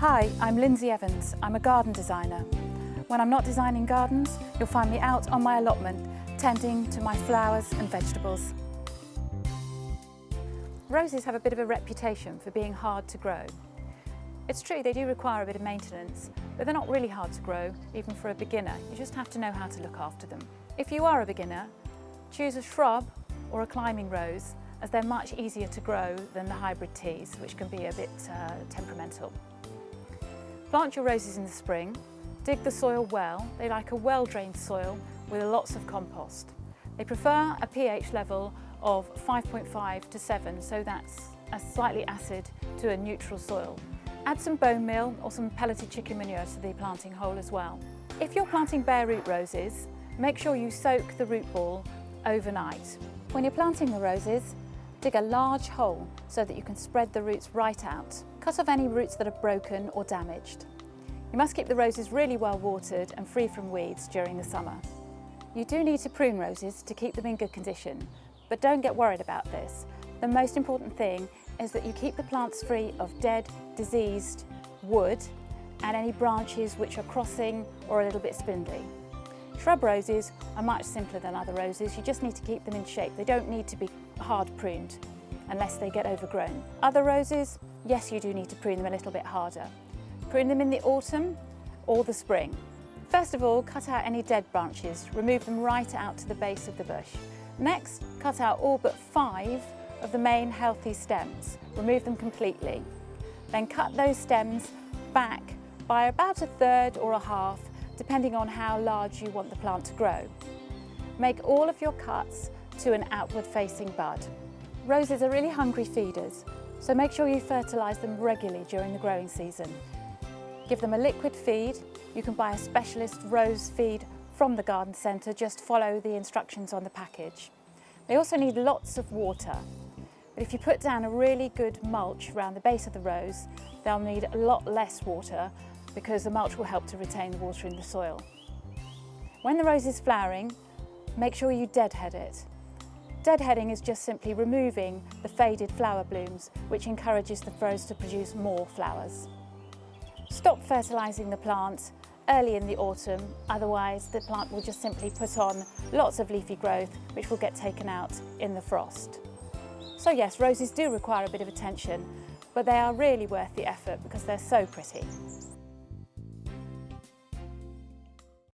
Hi, I'm Lindsay Evans. I'm a garden designer. When I'm not designing gardens, you'll find me out on my allotment, tending to my flowers and vegetables. Roses have a bit of a reputation for being hard to grow. It's true, they do require a bit of maintenance, but they're not really hard to grow, even for a beginner. You just have to know how to look after them. If you are a beginner, choose a shrub or a climbing rose, as they're much easier to grow than the hybrid teas, which can be a bit temperamental. Plant your roses in the spring. Dig the soil well. They like a well-drained soil with lots of compost. They prefer a pH level of 5.5 to 7, so that's a slightly acid to a neutral soil. Add some bone meal or some pelleted chicken manure to the planting hole as well. If you're planting bare root roses, make sure you soak the root ball overnight. When you're planting the roses, dig a large hole so that you can spread the roots right out. Cut off any roots that are broken or damaged. You must keep the roses really well watered and free from weeds during the summer. You do need to prune roses to keep them in good condition, but don't get worried about this. The most important thing is that you keep the plants free of dead, diseased wood and any branches which are crossing or a little bit spindly. Shrub roses are much simpler than other roses. You just need to keep them in shape. They don't need to be hard pruned unless they get overgrown. Other roses, yes, you do need to prune them a little bit harder. Prune them in the autumn or the spring. First of all, cut out any dead branches. Remove them right out to the base of the bush. Next, cut out all but 5 of the main healthy stems. Remove them completely. Then cut those stems back by about 1/3 or 1/2, depending on how large you want the plant to grow. Make all of your cuts to an outward facing bud. Roses are really hungry feeders, so make sure you fertilise them regularly during the growing season. Give them a liquid feed. You can buy a specialist rose feed from the garden centre, just follow the instructions on the package. They also need lots of water, but if you put down a really good mulch around the base of the rose, they'll need a lot less water because the mulch will help to retain the water in the soil. When the rose is flowering, make sure you deadhead it. Deadheading is just simply removing the faded flower blooms, which encourages the rose to produce more flowers. Stop fertilising the plant early in the autumn, otherwise the plant will just simply put on lots of leafy growth, which will get taken out in the frost. So yes, roses do require a bit of attention, but they are really worth the effort because they're so pretty.